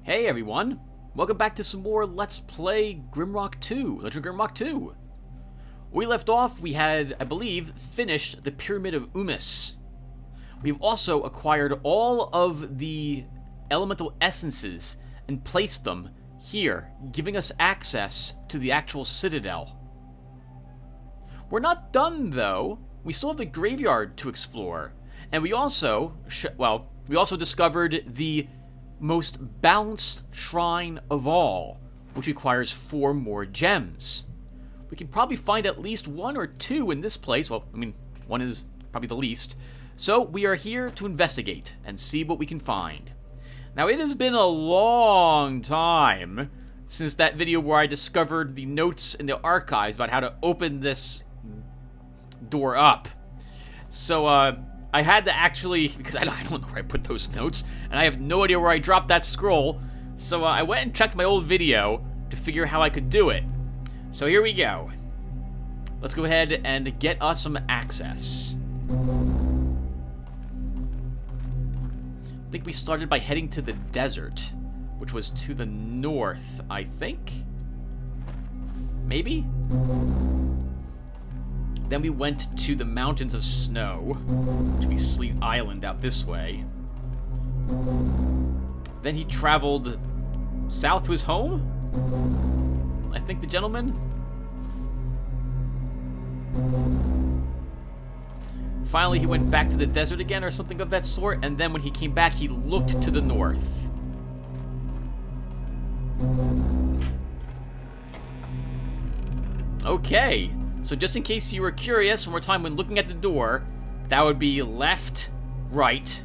Hey everyone, welcome back to some more Let's Play Grimrock 2, Legend of Grimrock 2. We left off, we had, I believe, finished the Pyramid of Umis. We've also acquired all of the elemental essences and placed them here, giving us access to the actual citadel. We're not done though, we still have the graveyard to explore, and we also, discovered the most balanced shrine of all, which requires 4 more gems. We can probably find at least 1 or 2 in this place. Well, I mean, 1 is probably the least. So we are here to investigate and see what we can find. Now, it has been a long time since that video where I discovered the notes in the archives about how to open this door up. So, I had to actually, because I don't know where I put those notes, and I have no idea where I dropped that scroll, so I went and checked my old video to figure how I could do it. So here we go. Let's go ahead and get us some access. I think we started by heading to the desert, which was to the north, I think? Maybe? Then we went to the Mountains of Snow, which would be Sleet Island out this way. Then he traveled south to his home? I think the gentleman? Finally, he went back to the desert again or something of that sort, and then when he came back, he looked to the north. Okay. So just in case you were curious, one more time when looking at the door, that would be left, right,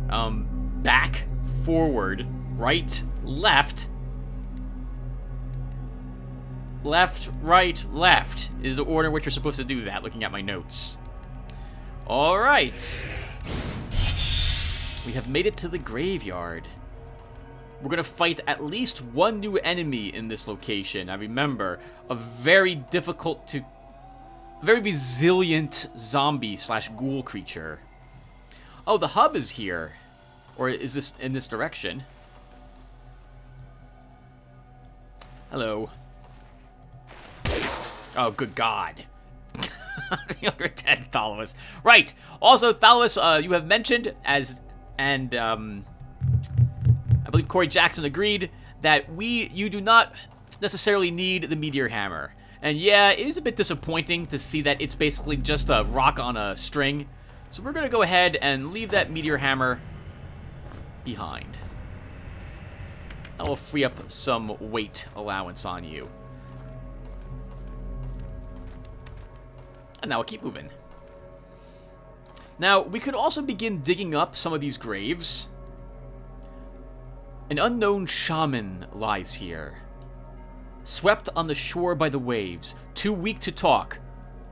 back, forward, right, left, right, left is the order in which you're supposed to do that, looking at my notes. Alright. We have made it to the graveyard. We're going to fight at least 1 new enemy in this location. I remember, a very resilient zombie/ghoul creature. Oh, the hub is here. Or is this in this direction? Hello. Oh, good God. You're dead, Thalus. Right. Also, Thalus, you have mentioned I believe Corey Jackson agreed that you do not necessarily need the meteor hammer. And yeah, it is a bit disappointing to see that it's basically just a rock on a string. So we're going to go ahead and leave that meteor hammer behind. That will free up some weight allowance on you. And now we'll keep moving. Now, we could also begin digging up some of these graves. An unknown shaman lies here, swept on the shore by the waves, too weak to talk,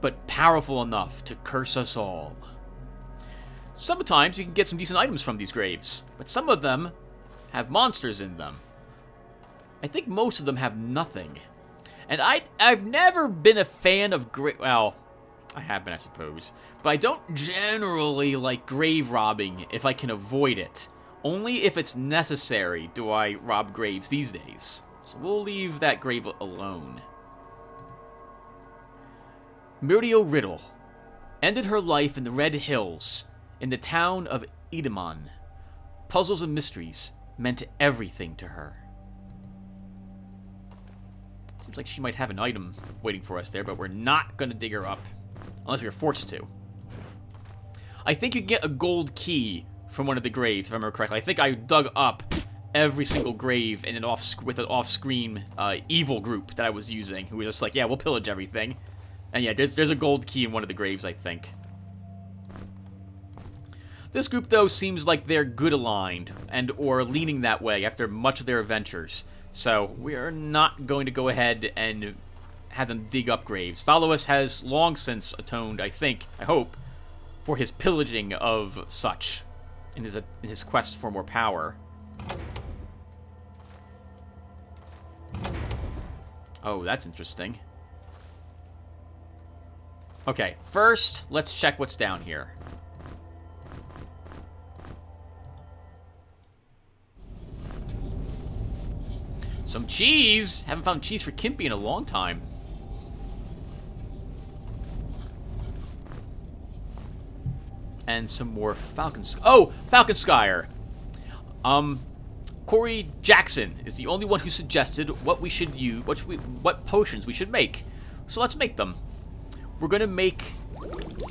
but powerful enough to curse us all. Sometimes you can get some decent items from these graves, but some of them have monsters in them. I think most of them have nothing. And I've never been a fan of well, I have been, I suppose, but I don't generally like grave robbing if I can avoid it. Only if it's necessary do I rob graves these days. So we'll leave that grave alone. Muriel Riddle ended her life in the Red Hills, in the town of Edamon. Puzzles and mysteries meant everything to her. Seems like she might have an item waiting for us there, but we're not going to dig her up. Unless we are forced to. I think you get a gold key from one of the graves, if I remember correctly. I think I dug up every single grave in with an off-screen evil group that I was using, who was just like, yeah, we'll pillage everything. And yeah, there's a gold key in one of the graves, I think. This group, though, seems like they're good aligned, or leaning that way after much of their adventures. So we are not going to go ahead and have them dig up graves. Thalus has long since atoned, I hope, for his pillaging of such in his quest for more power. Oh, that's interesting. Okay, first, let's check what's down here. Some cheese! Haven't found cheese for Kimpy in a long time. And some more Falcon... Oh! Falcon Skyer! Corey Jackson is the only one who suggested what we should use, what potions we should make. So let's make them. We're gonna make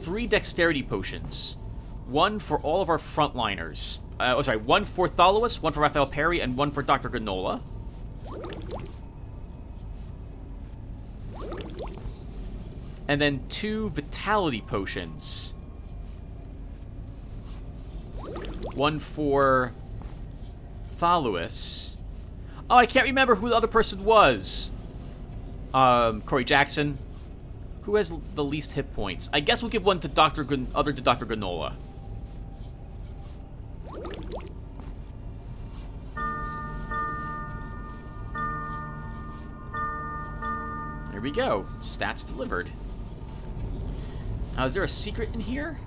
3 dexterity potions. 1 for all of our frontliners. One for Thalamus, 1 for Raphael Perry, and 1 for Dr. Granola. And then 2 vitality potions. 1 for Thalus. Oh, I can't remember who the other person was. Corey Jackson. Who has the least hit points? I guess we'll give one to Dr. Granola. There we go. Stats delivered. Now, is there a secret in here?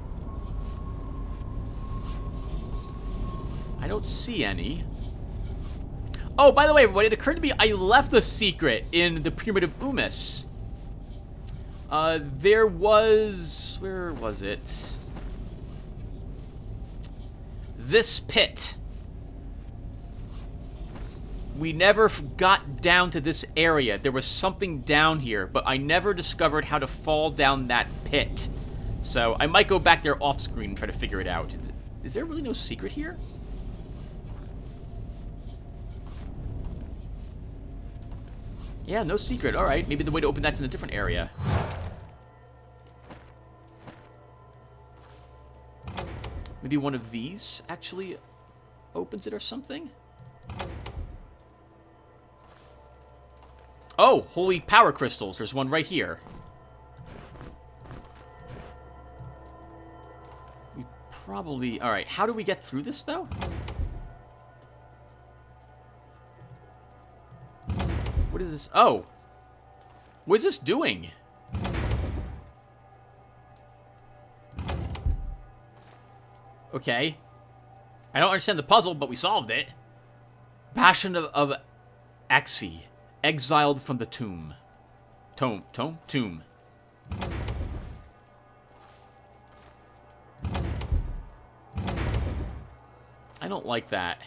I don't see any. Oh, by the way, everybody, it occurred to me I left the secret in the Pyramid of Umis. There was... Where was it? This pit. We never got down to this area. There was something down here, but I never discovered how to fall down that pit. So I might go back there off screen and try to figure it out. Is there really no secret here? Yeah, no secret. Alright, maybe the way to open that's in a different area. Maybe one of these actually opens it or something? Oh, holy power crystals. There's one right here. We probably... Alright, how do we get through this, though? What is this? Oh. What is this doing? Okay. I don't understand the puzzle, but we solved it. Passion of Axi. Exiled from the tomb. Tomb. I don't like that.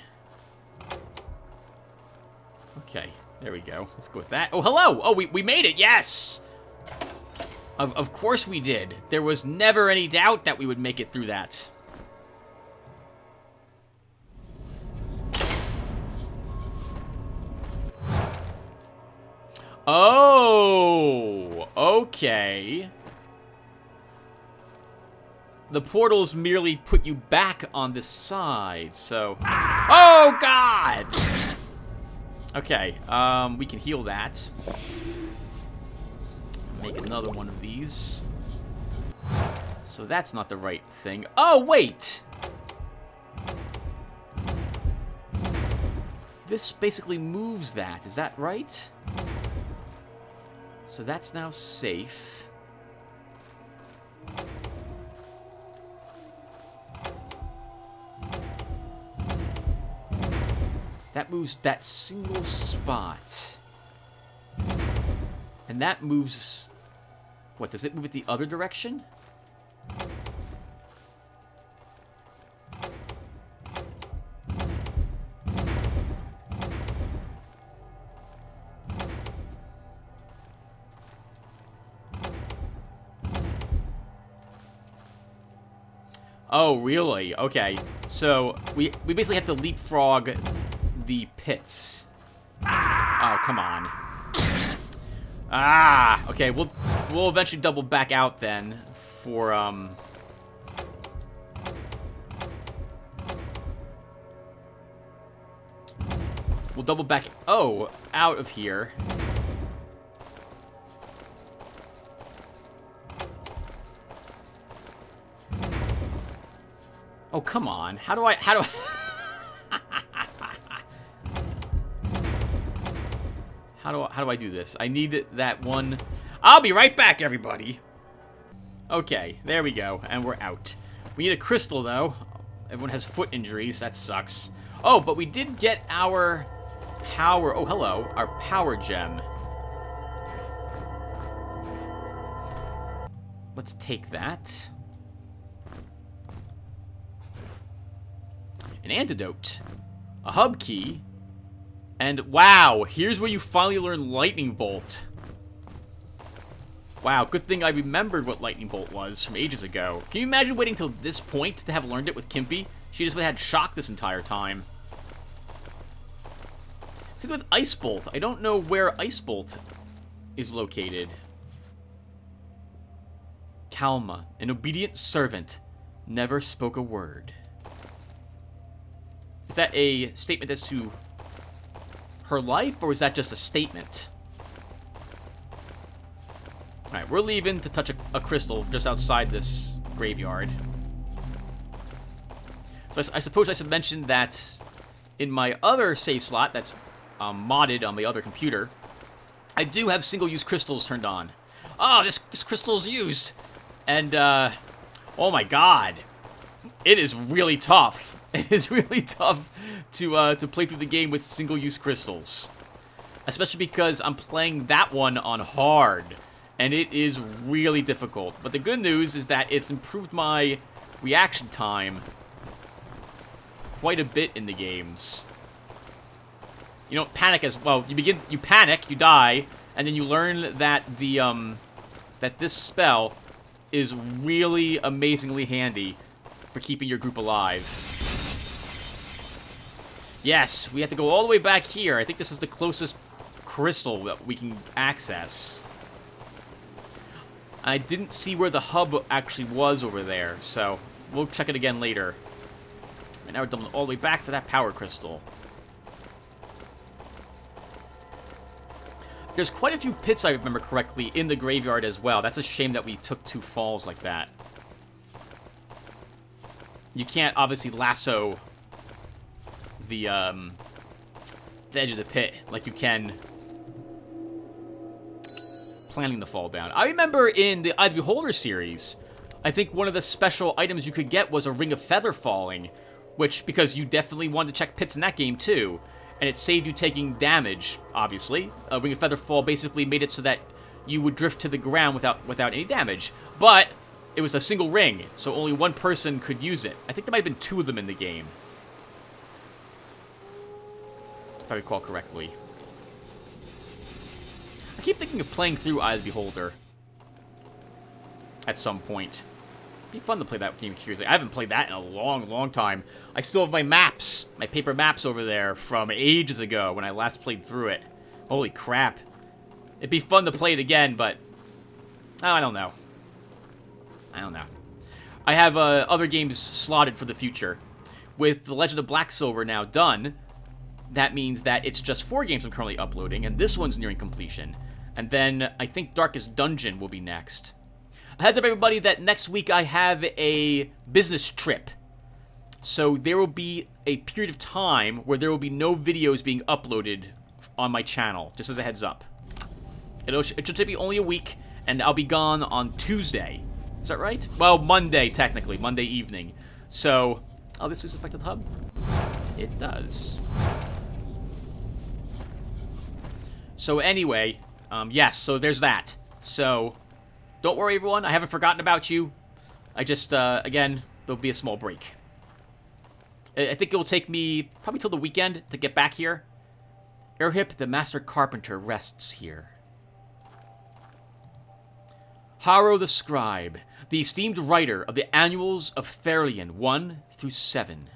Okay. There we go. Let's go with that. Oh, hello! Oh, we made it! Yes! Of course we did. There was never any doubt that we would make it through that. Oh! Okay. The portals merely put you back on this side, so... Oh, God! Okay, we can heal that. Make another one of these. So that's not the right thing. Oh, wait! This basically moves that, is that right? So that's now safe. That moves that single spot. And that moves... What, does it move it the other direction? Oh, really? Okay. So, we basically have to leapfrog the pits. Oh, come on. Ah! Okay, we'll eventually double back out then for, We'll double back, out of here. Oh, come on. How do I... How do I do this? I need that one... I'll be right back, everybody! Okay, there we go, and we're out. We need a crystal, though. Everyone has foot injuries, that sucks. Oh, but we did get our power... Oh, hello. Our power gem. Let's take that. An antidote. A hub key. And, wow, here's where you finally learn Lightning Bolt. Wow, good thing I remembered what Lightning Bolt was from ages ago. Can you imagine waiting till this point to have learned it with Kimpy? She just had shock this entire time. Same with Ice Bolt. I don't know where Ice Bolt is located. Kalma, an obedient servant, never spoke a word. Is that a statement as to her life, or is that just a statement? Alright, we're leaving to touch a crystal just outside this graveyard. So I suppose I should mention that in my other save slot that's modded on the other computer, I do have single-use crystals turned on. Oh, this crystal's used! And, oh my god. It is really tough. It is really tough to play through the game with single-use crystals. Especially because I'm playing that one on hard. And it is really difficult. But the good news is that it's improved my reaction time quite a bit in the games. You don't panic as well. You panic, you die, and then you learn that that this spell is really amazingly handy for keeping your group alive. Yes, we have to go all the way back here. I think this is the closest crystal that we can access. I didn't see where the hub actually was over there, so we'll check it again later. And now we're done all the way back for that power crystal. There's quite a few pits, I remember correctly, in the graveyard as well. That's a shame that we took 2 falls like that. You can't, obviously, lasso the edge of the pit like you can planning the fall down. I remember in the Eye of the Beholder series, I think one of the special items you could get was a Ring of Feather Falling, which, because you definitely wanted to check pits in that game too, and it saved you taking damage, obviously. A Ring of Feather Fall basically made it so that you would drift to the ground without any damage. But it was a single ring, so only one person could use it. I think there might have been 2 of them in the game, if I recall correctly. I keep thinking of playing through Eye of the Beholder at some point. It'd be fun to play that game curiously. I haven't played that in a long, long time. I still have my maps, my paper maps over there from ages ago when I last played through it. Holy crap. It'd be fun to play it again, but I don't know. I don't know. I have other games slotted for the future. With The Legend of Black Silver now done, that means that it's just 4 games I'm currently uploading, and this one's nearing completion. And then I think Darkest Dungeon will be next. A heads up, everybody, that next week I have a business trip. So there will be a period of time where there will be no videos being uploaded on my channel, just as a heads up. It should take me only a week, and I'll be gone on Tuesday. Is that right? Well, Monday, technically. Monday evening. So, oh, this is back to the hub? It does. So anyway, yes, so there's that. So, don't worry, everyone. I haven't forgotten about you. I just, again, there'll be a small break. I think it will take me probably till the weekend to get back here. Erhip, the master carpenter, rests here. Haro the scribe, the esteemed writer of the Annuals of Therion 1 through 7.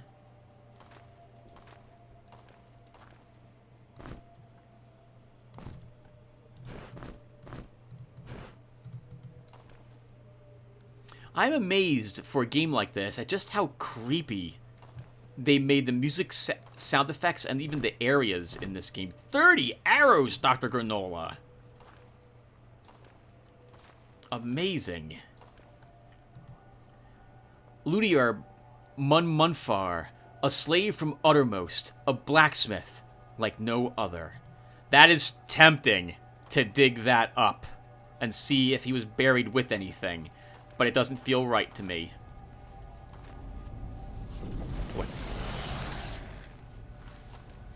I'm amazed for a game like this at just how creepy they made the music, sound effects, and even the areas in this game. 30 arrows, Dr. Granola! Amazing. Lotaeri Munmunfar, a slave from Uttermost, a blacksmith like no other. That is tempting to dig that up and see if he was buried with anything, but it doesn't feel right to me. What?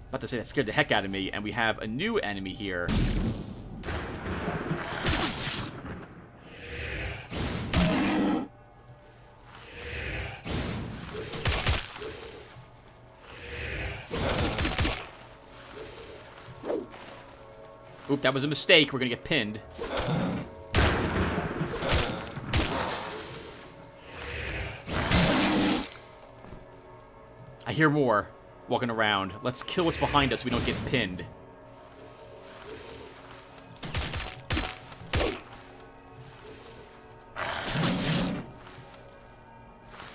About to say that scared the heck out of me, and we have a new enemy here. Oop, that was a mistake. We're gonna get pinned. I hear more walking around. Let's kill what's behind us so we don't get pinned.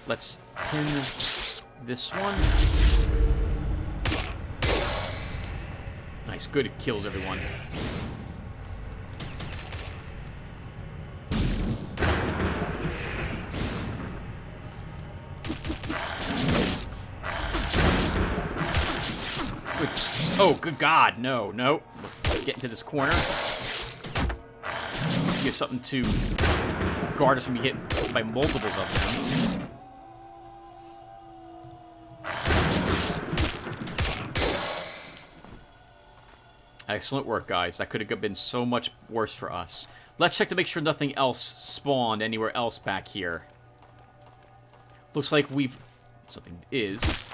Let's pin this one. Nice, good. It kills everyone. Oh, good God, no, no. Get into this corner. Get something to guard us from being hit by multiples of them. Excellent work, guys. That could have been so much worse for us. Let's check to make sure nothing else spawned anywhere else back here. Looks like we've... something is...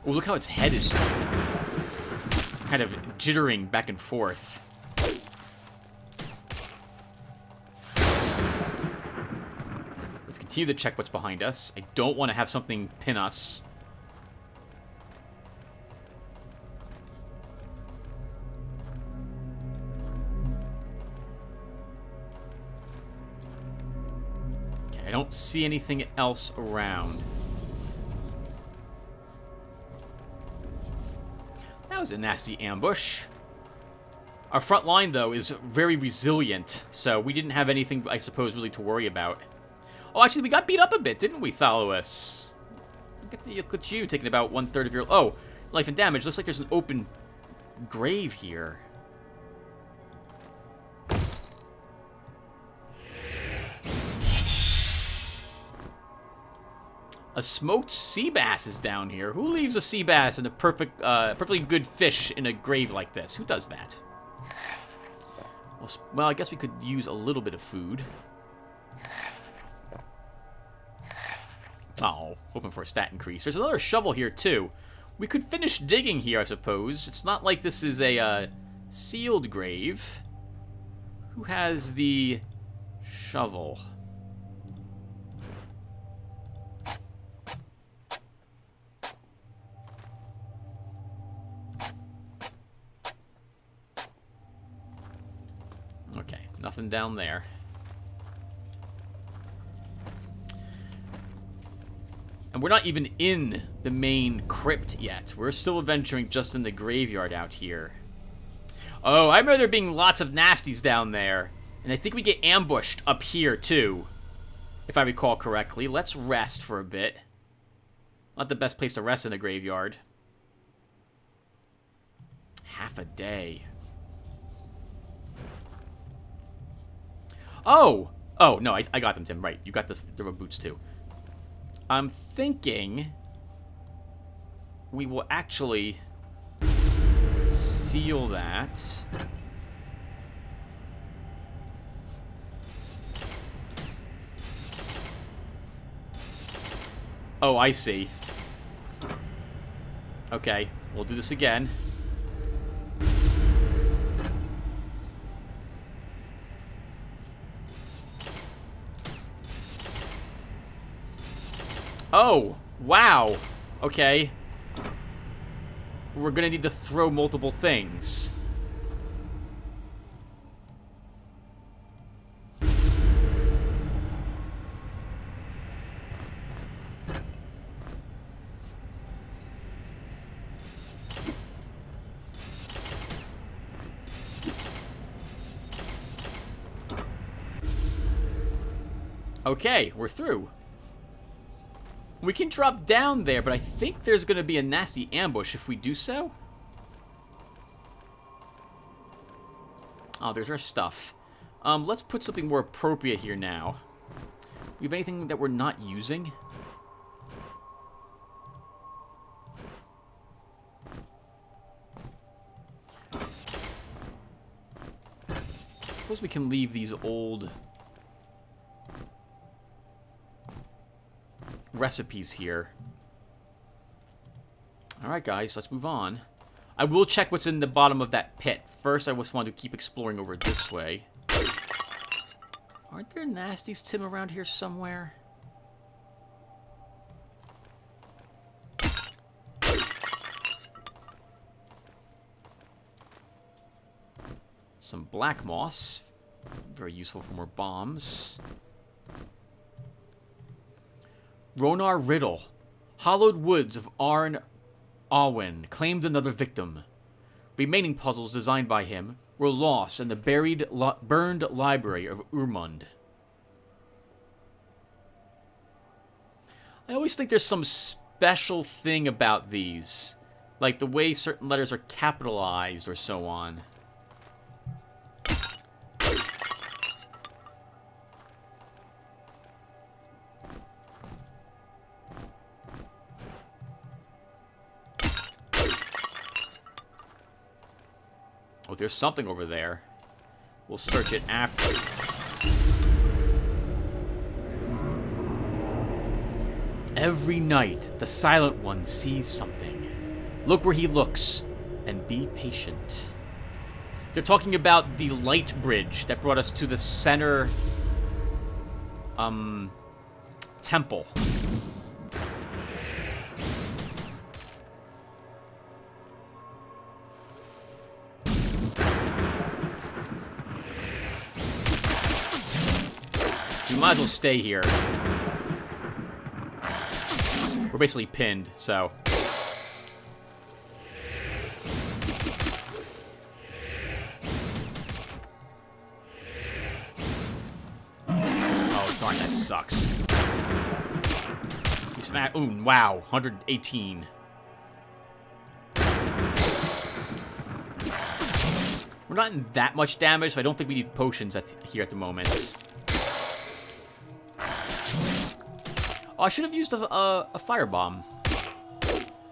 Oh, look how its head is kind of jittering back and forth. Let's continue to check what's behind us. I don't want to have something pin us. Okay, I don't see anything else around. That was a nasty ambush. Our front line, though, is very resilient, so we didn't have anything, I suppose, really to worry about. Oh, actually, we got beat up a bit, didn't we, Thalos? Look at you, taking about 1/3 of your... Oh, life and damage. Looks like there's an open grave here. A smoked sea bass is down here. Who leaves a sea bass and a perfectly good fish in a grave like this? Who does that? Well, I guess we could use a little bit of food. Oh, hoping for a stat increase. There's another shovel here, too. We could finish digging here, I suppose. It's not like this is a sealed grave. Who has the shovel? Okay, nothing down there. And we're not even in the main crypt yet. We're still adventuring just in the graveyard out here. Oh, I remember there being lots of nasties down there. And I think we get ambushed up here, too. If I recall correctly. Let's rest for a bit. Not the best place to rest in a graveyard. Half a day. Oh! Oh, no, I got them, Tim. Right, you got the rubber boots, too. I'm thinking we will actually seal that. Oh, I see. Okay, we'll do this again. Oh, wow. Okay. We're gonna need to throw multiple things. Okay, we're through. We can drop down there, but I think there's going to be a nasty ambush if we do so. Oh, there's our stuff. Let's put something more appropriate here now. We have anything that we're not using? suppose we can leave these old recipes here. Alright, guys, let's move on. I will check what's in the bottom of that pit. First, I just want to keep exploring over this way. Aren't there nasties, Tim, around here somewhere? Some black moss. Very useful for more bombs. Ronar Riddle. Hollowed woods of Arn Alwyn claimed another victim. Remaining puzzles designed by him were lost in the burned library of Urmund. I always think there's some special thing about these. Like the way certain letters are capitalized or so on. Oh, there's something over there. We'll search it after. Every night, the Silent One sees something. Look where he looks, and be patient. They're talking about the light bridge that brought us to the center, temple. We might as well stay here. We're basically pinned, so. Oh, darn, that sucks. Ooh, wow, 118. We're not in that much damage, so I don't think we need potions here at the moment. Oh, I should have used a firebomb.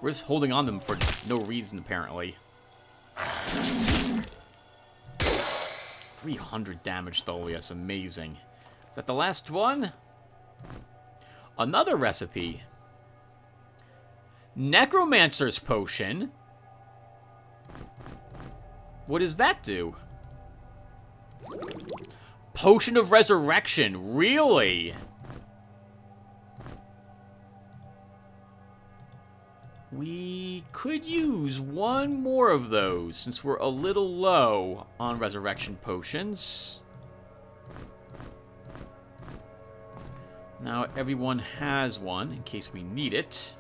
We're just holding on them for no reason, apparently. 300 damage, though. Yes, amazing. Is that the last one? Another recipe. Necromancer's Potion. What does that do? Potion of Resurrection. Really? We could use one more of those, since we're a little low on resurrection potions. Now everyone has one, in case we need it.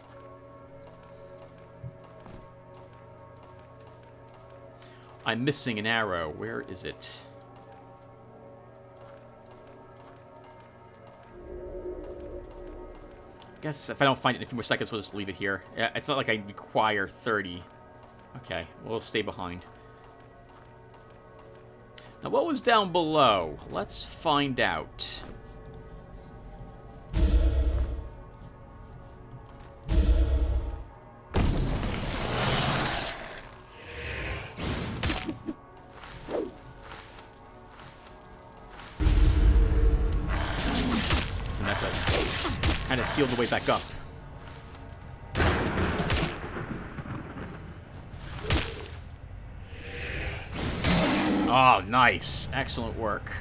I'm missing an arrow. Where is it? I guess if I don't find it in a few more seconds, we'll just leave it here. Yeah, it's not like I require 30. Okay, we'll stay behind. Now, what was down below? Let's find out. And that's a kind of sealed the way back up. Oh, nice. Excellent work.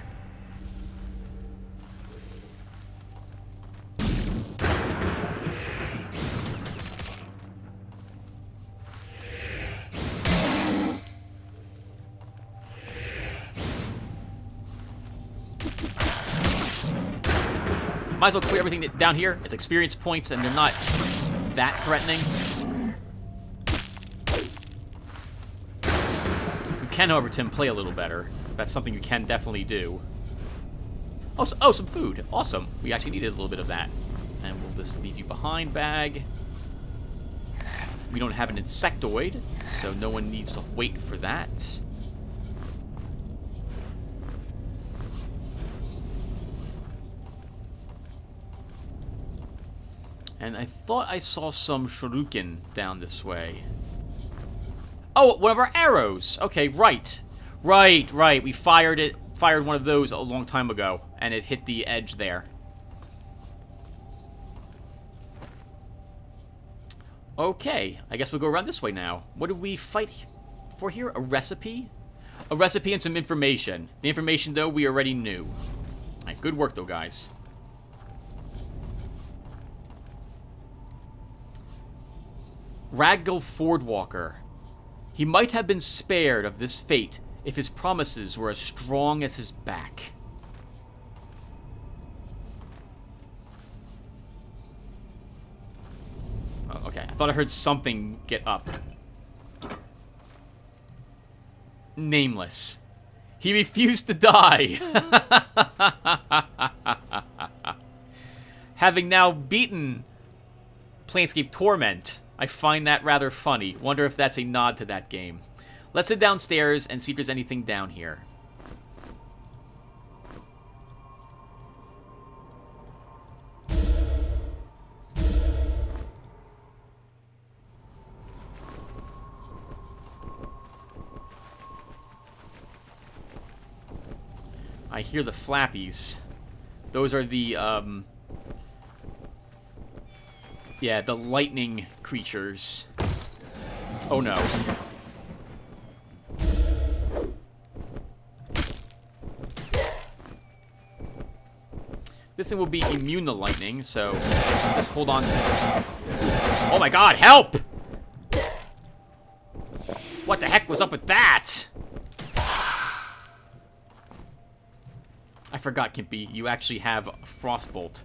Might as well clear everything down here. It's experience points, and they're not that threatening. You can, however, Tim, play a little better. That's something you can definitely do. Oh, some food. Awesome. We actually needed a little bit of that. And we'll just leave you behind, bag. We don't have an insectoid, so no one needs to wait for that. And I thought I saw some shuriken down this way. Oh, one of our arrows. Okay, right. Right. We fired fired one of those a long time ago, and it hit the edge there. Okay, I guess we'll go around this way now. What do we fight for here? A recipe? A recipe and some information. The information, though, we already knew. Alright, good work, though, guys. Raggle Fordwalker. He might have been spared of this fate if his promises were as strong as his back. Oh, okay, I thought I heard something get up. Nameless. He refused to die. Having now beaten Planescape Torment, I find that rather funny. Wonder if that's a nod to that game. Let's head downstairs and see if there's anything down here. I hear the flappies. Those are the, yeah, the lightning creatures. Oh no. This thing will be immune to lightning, so just hold on. Oh my god, help! What the heck was up with that? I forgot, Kimpy, you actually have Frostbolt.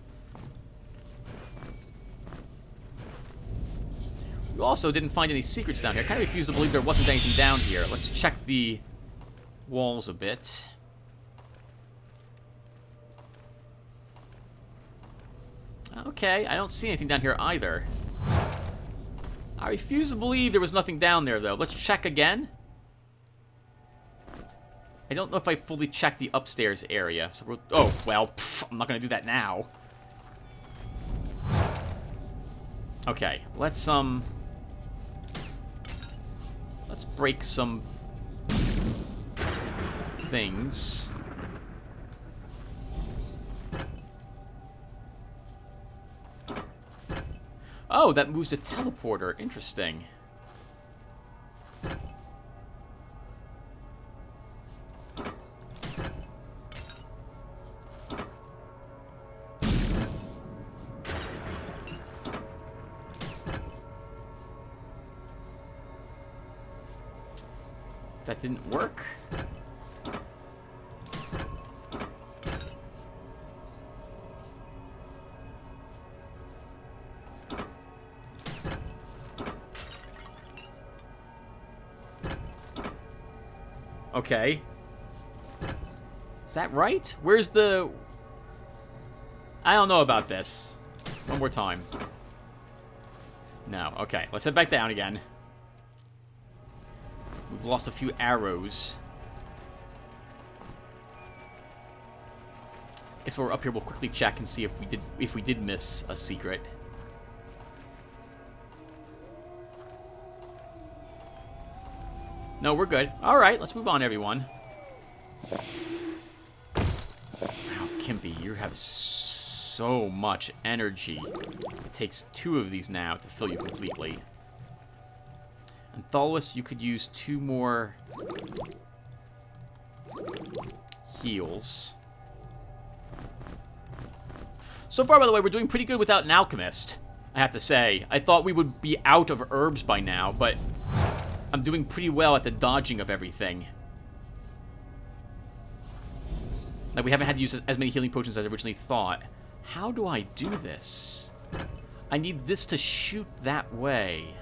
We also didn't find any secrets down here. I kind of refuse to believe there wasn't anything down here. Let's check the walls a bit. Okay, I don't see anything down here either. I refuse to believe there was nothing down there, though. Let's check again. I don't know if I fully checked the upstairs area, so we're... Oh, well, I'm not gonna do that now. Okay, let's break some things. Oh, that moves the teleporter. Interesting. That didn't work. Okay. Is that right? Where's the... I don't know about this. One more time. No. Okay. Let's head back down again. We've lost a few arrows. Guess while we're up here, we'll quickly check and see if we did miss a secret. No, we're good. All right, let's move on, everyone. Wow, Kimpy, you have so much energy. It takes 2 of these now to fill you completely. And Thalus, you could use 2 more heals. So far, by the way, we're doing pretty good without an alchemist, I have to say. I thought we would be out of herbs by now, but I'm doing pretty well at the dodging of everything. Like, we haven't had to use as many healing potions as I originally thought. How do I do this? I need this to shoot that way.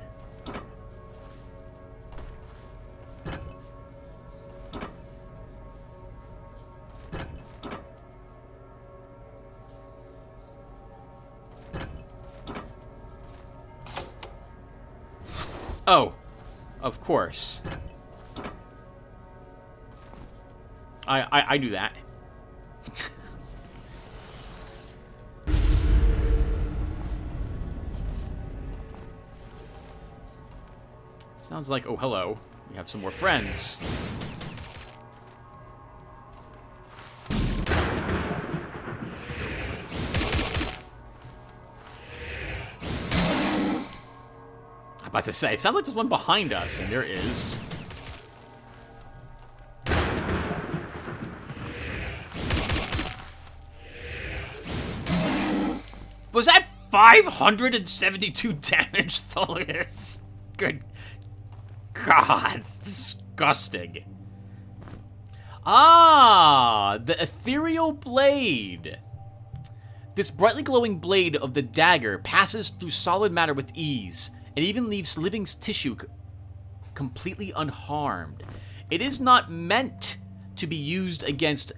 Oh, of course. I knew that. Sounds like, oh, hello. We have some more friends. About to say, it sounds like there's one behind us, and there is. Was that 572 damage, Thulius? Good God, it's disgusting. Ah, the ethereal blade. This brightly glowing blade of the dagger passes through solid matter with ease, and even leaves living tissue completely unharmed. It is not meant to be used against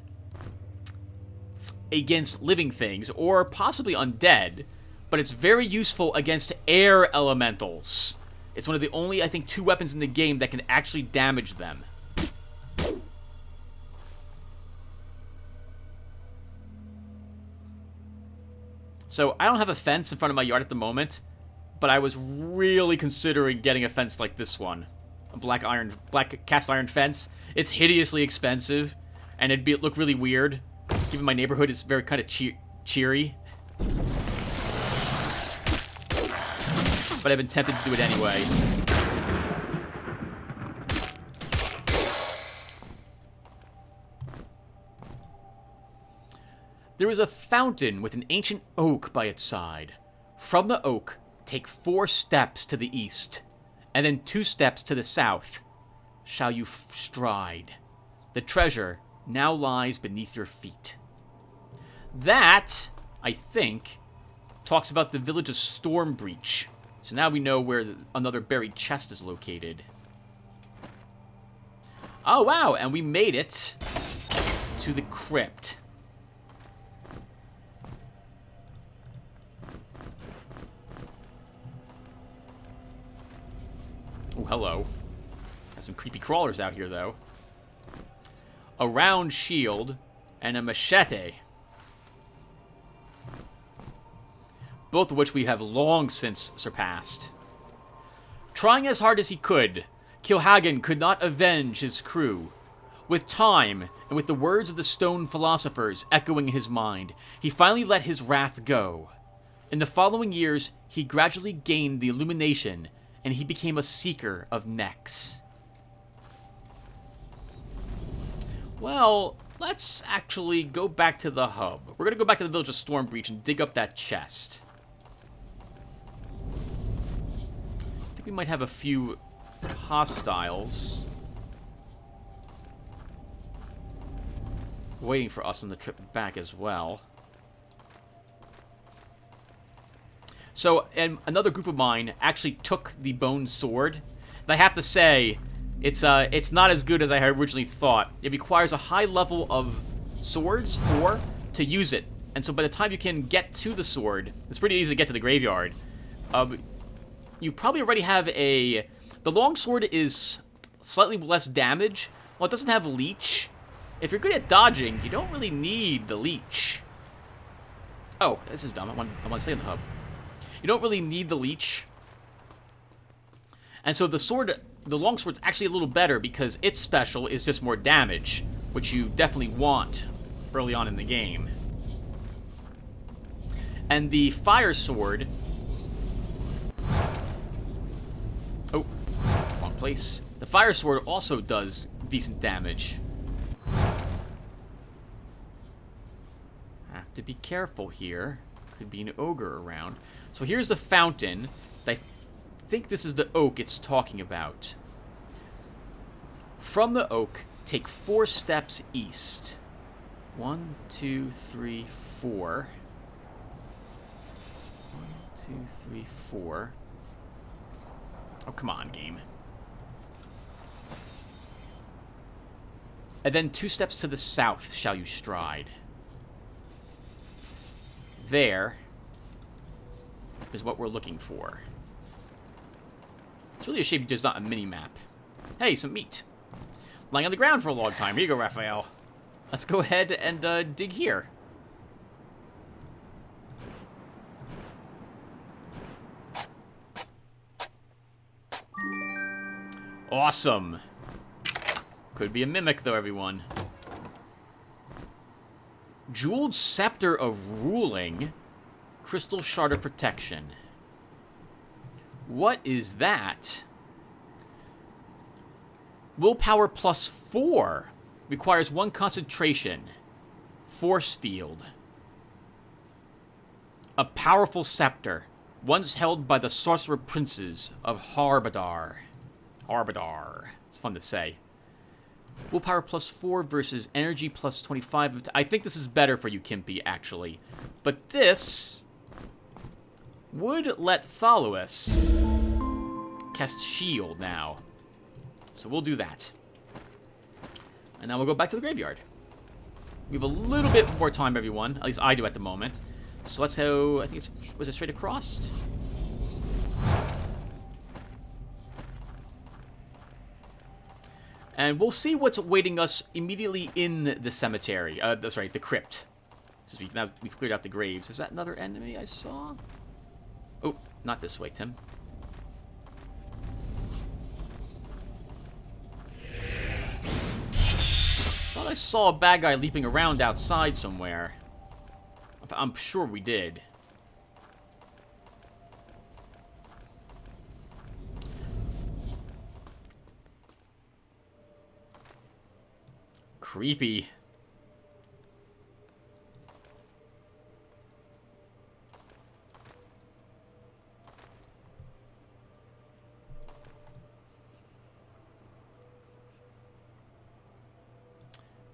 living things, or possibly undead, but it's very useful against air elementals. It's one of the only, I think, 2 weapons in the game that can actually damage them. So, I don't have a fence in front of my yard at the moment, but I was really considering getting a fence like this one. A black cast iron fence. It's hideously expensive, and it'd look really weird, given my neighborhood is very kind of cheery. But I've been tempted to do it anyway. There is a fountain with an ancient oak by its side. From the oak, take 4 steps to the east, and then 2 steps to the south. Shall you stride. The treasure now lies beneath your feet. That, I think, talks about the village of Stormbreach. So now we know where another buried chest is located. Oh, wow, and we made it to the crypt. Oh, hello. Got some creepy crawlers out here, though. A round shield and a machete. Both of which we have long since surpassed. Trying as hard as he could, Kilhagen could not avenge his crew. With time, and with the words of the stone philosophers echoing in his mind, he finally let his wrath go. In the following years, he gradually gained the illumination, and he became a seeker of necks. Well, let's actually go back to the hub. We're going to go back to the village of Stormbreach and dig up that chest. I think we might have a few hostiles waiting for us on the trip back as well. So, and another group of mine actually took the bone sword. And I have to say, it's not as good as I had originally thought. It requires a high level of swords, 4, to use it. And so by the time you can get to the sword, it's pretty easy to get to the graveyard. You probably already have the longsword is slightly less damage. Well, it doesn't have leech. If you're good at dodging, you don't really need the leech. Oh, this is dumb. I want to stay in the hub. You don't really need the leech. And so the longsword's actually a little better because its special is just more damage, which you definitely want early on in the game. And the fire sword... Oh, wrong place. The fire sword also does decent damage. Have to be careful here. Could be an ogre around. So here's the fountain. I think this is the oak it's talking about. From the oak, take 4 steps east. 1, 2, 3, 4. 1, 2, 3, 4. Oh, come on, game. And then 2 steps to the south shall you stride. There is what we're looking for. It's really a shame there's not a mini-map. Hey, some meat. Lying on the ground for a long time. Here you go, Raphael. Let's go ahead and dig here. Awesome. Could be a mimic, though, everyone. Jeweled Scepter of Ruling. Crystal Shard of Protection. What is that? Willpower +4. Requires 1 concentration. Force field. A powerful scepter. Once held by the sorcerer princes of Harbadar. Harbadar. It's fun to say. Willpower +4 versus energy +25. I think this is better for you, Kimpy, actually. But this would let Thaluis cast shield now. So we'll do that. And now we'll go back to the graveyard. We have a little bit more time, everyone. At least I do at the moment. So let's go, I think it's, was it straight across? And we'll see what's awaiting us immediately in the cemetery. Sorry, the crypt. Since we cleared out the graves. Is that another enemy I saw? Oh, not this way, Tim. Thought I saw a bad guy leaping around outside somewhere. I'm sure we did. Creepy.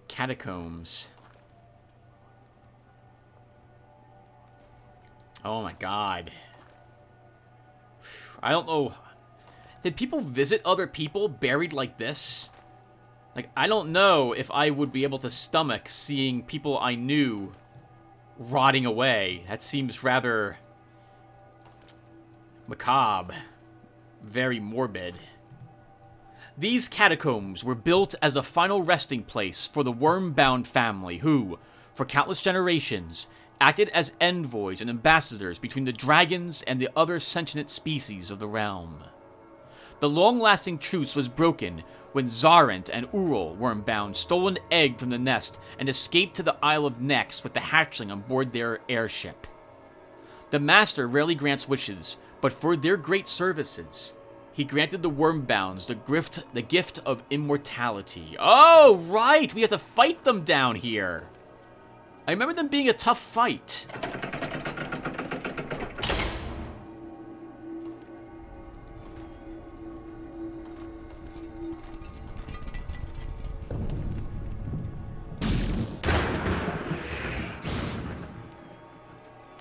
Catacombs. Oh my god. I don't know. Did people visit other people buried like this? Like, I don't know if I would be able to stomach seeing people I knew rotting away. That seems rather macabre. Very morbid. These catacombs were built as a final resting place for the worm-bound family who, for countless generations, acted as envoys and ambassadors between the dragons and the other sentient species of the realm. The long-lasting truce was broken when Zarant and Ural, worm-bound, stole an egg from the nest and escaped to the Isle of Nex with the hatchling on board their airship. The Master rarely grants wishes, but for their great services, he granted the worm-bounds the gift of immortality. Oh, right! We have to fight them down here. I remember them being a tough fight.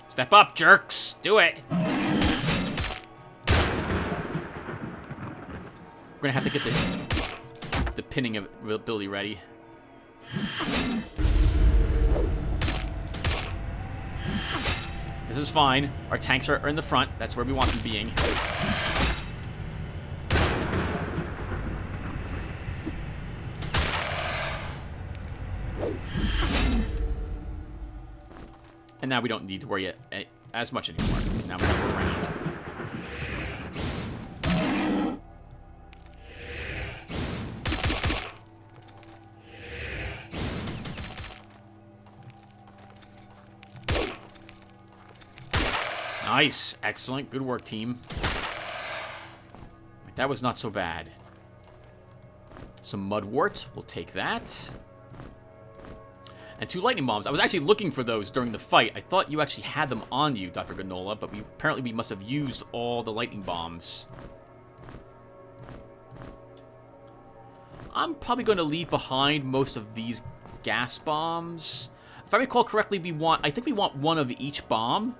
Step up, jerks! Do it! We're gonna have to get the pinning ability ready. This is fine. Our tanks are in the front. That's where we want them being. And now we don't need to worry as much anymore. Now we can go around. Nice. Excellent. Good work, team. That was not so bad. Some mudwort. We'll take that. And 2 lightning bombs. I was actually looking for those during the fight. I thought you actually had them on you, Dr. Granola, but apparently we must have used all the lightning bombs. I'm probably going to leave behind most of these gas bombs. If I recall correctly, I think we want 1 of each bomb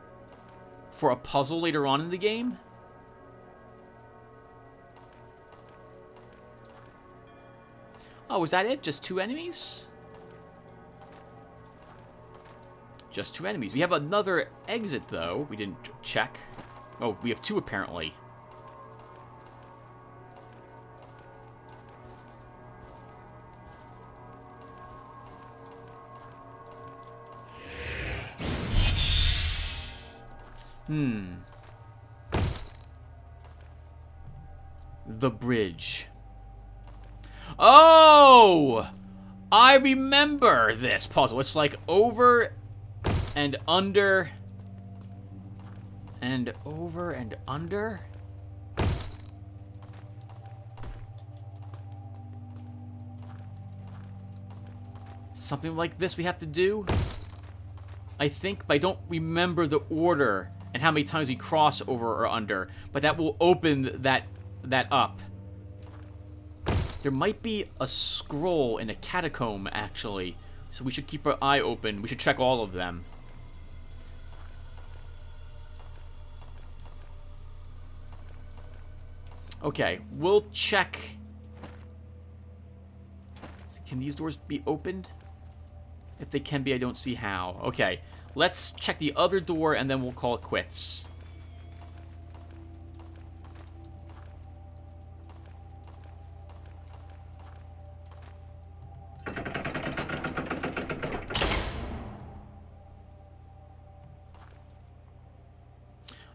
for a puzzle later on in the game. Oh, was that it? Just 2 enemies? Just 2 enemies. We have another exit, though. We didn't check. Oh, we have 2, apparently. The bridge. Oh! I remember this puzzle. It's like over and under and over and under. something like this we have to do, I think, but I don't remember the order and how many times we cross over or under, but that will open that up. There might be a scroll in a catacomb, actually, so we should keep our eye open. We should check all of them. Okay, we'll check. Can these doors be opened? If they can be, I don't see how. Okay, let's check the other door and then we'll call it quits.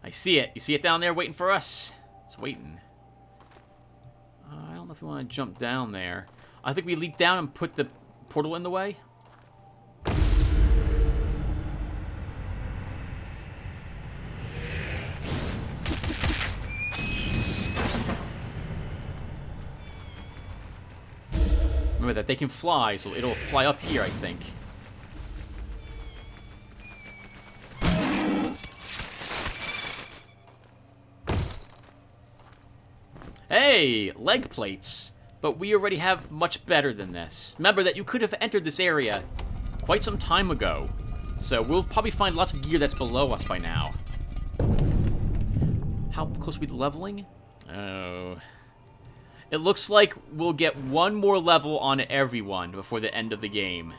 I see it. You see it down there waiting for us? It's waiting. I don't know if we want to jump down there. I think we leap down and put the portal in the way. Remember that they can fly, so it'll fly up here, I think. Hey, leg plates. But we already have much better than this. Remember that you could have entered this area quite some time ago. So we'll probably find lots of gear that's below us by now. How close are we to leveling? Oh. It looks like we'll get one more level on everyone before the end of the game.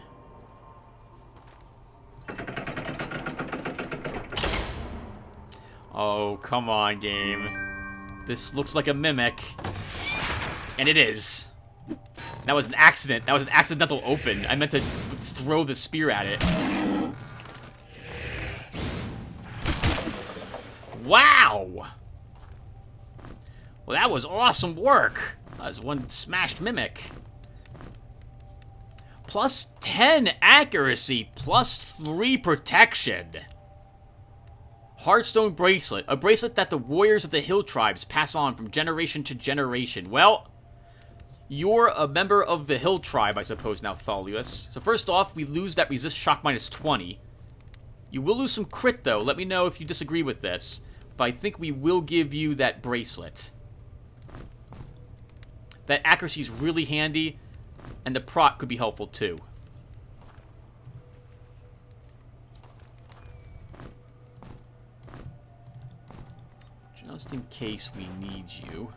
Oh, come on, game. This looks like a mimic. And it is. That was an accident. That was an accidental open. I meant to throw the spear at it. Wow! Well, that was awesome work. That was one smashed mimic. Plus 10 accuracy, plus 3 protection. Heartstone bracelet. A bracelet that the warriors of the hill tribes pass on from generation to generation. Well, you're a member of the hill tribe, I suppose, now, Thalius. So first off, we lose that resist shock minus 20. You will lose some crit, though. Let me know if you disagree with this. But I think we will give you that bracelet. That accuracy is really handy, and the proc could be helpful, too. Just in case we need you.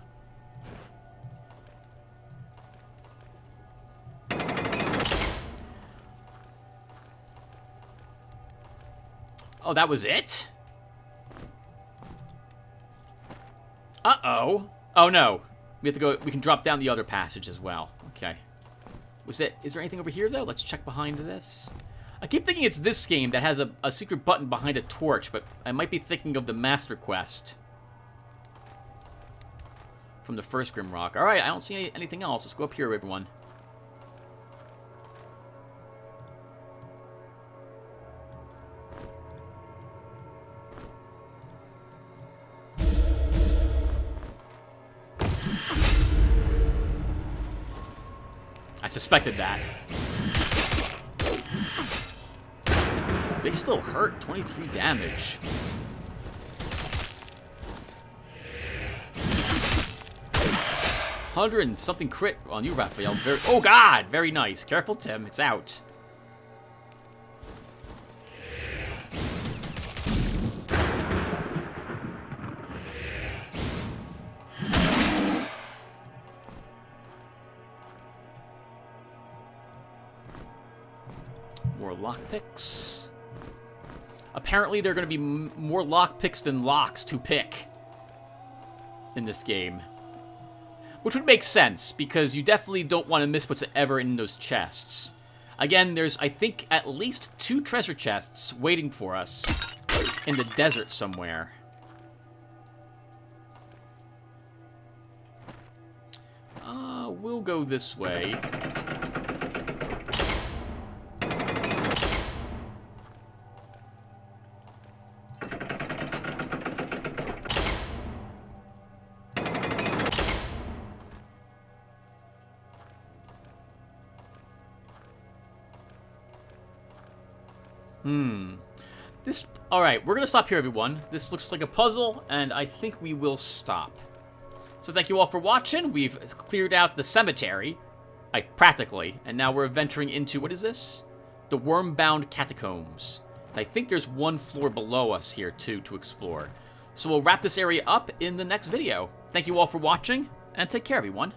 Oh, that was it? Uh-oh. Oh, no. We have to go... We can drop down the other passage as well. Okay. Is there anything over here, though? Let's check behind this. I keep thinking it's this game that has a secret button behind a torch, but I might be thinking of the Master Quest from the first Grimrock. Alright, I don't see anything else. Let's go up here, everyone. I suspected that. They still hurt. 23 damage. $100 and something crit on you, Raphael. Oh, God! Very nice. Careful, Tim. It's out. More lockpicks. Apparently, there are going to be more lockpicks than locks to pick in this game. Which would make sense, because you definitely don't want to miss what's ever in those chests. Again, there's, I think, at least 2 treasure chests waiting for us in the desert somewhere. We'll go this way. Alright, we're going to stop here, everyone. This looks like a puzzle, and I think we will stop. So thank you all for watching. We've cleared out the cemetery, practically, and now we're venturing into, what is this? The worm-bound catacombs. And I think there's one floor below us here, too, to explore. So we'll wrap this area up in the next video. Thank you all for watching, and take care, everyone.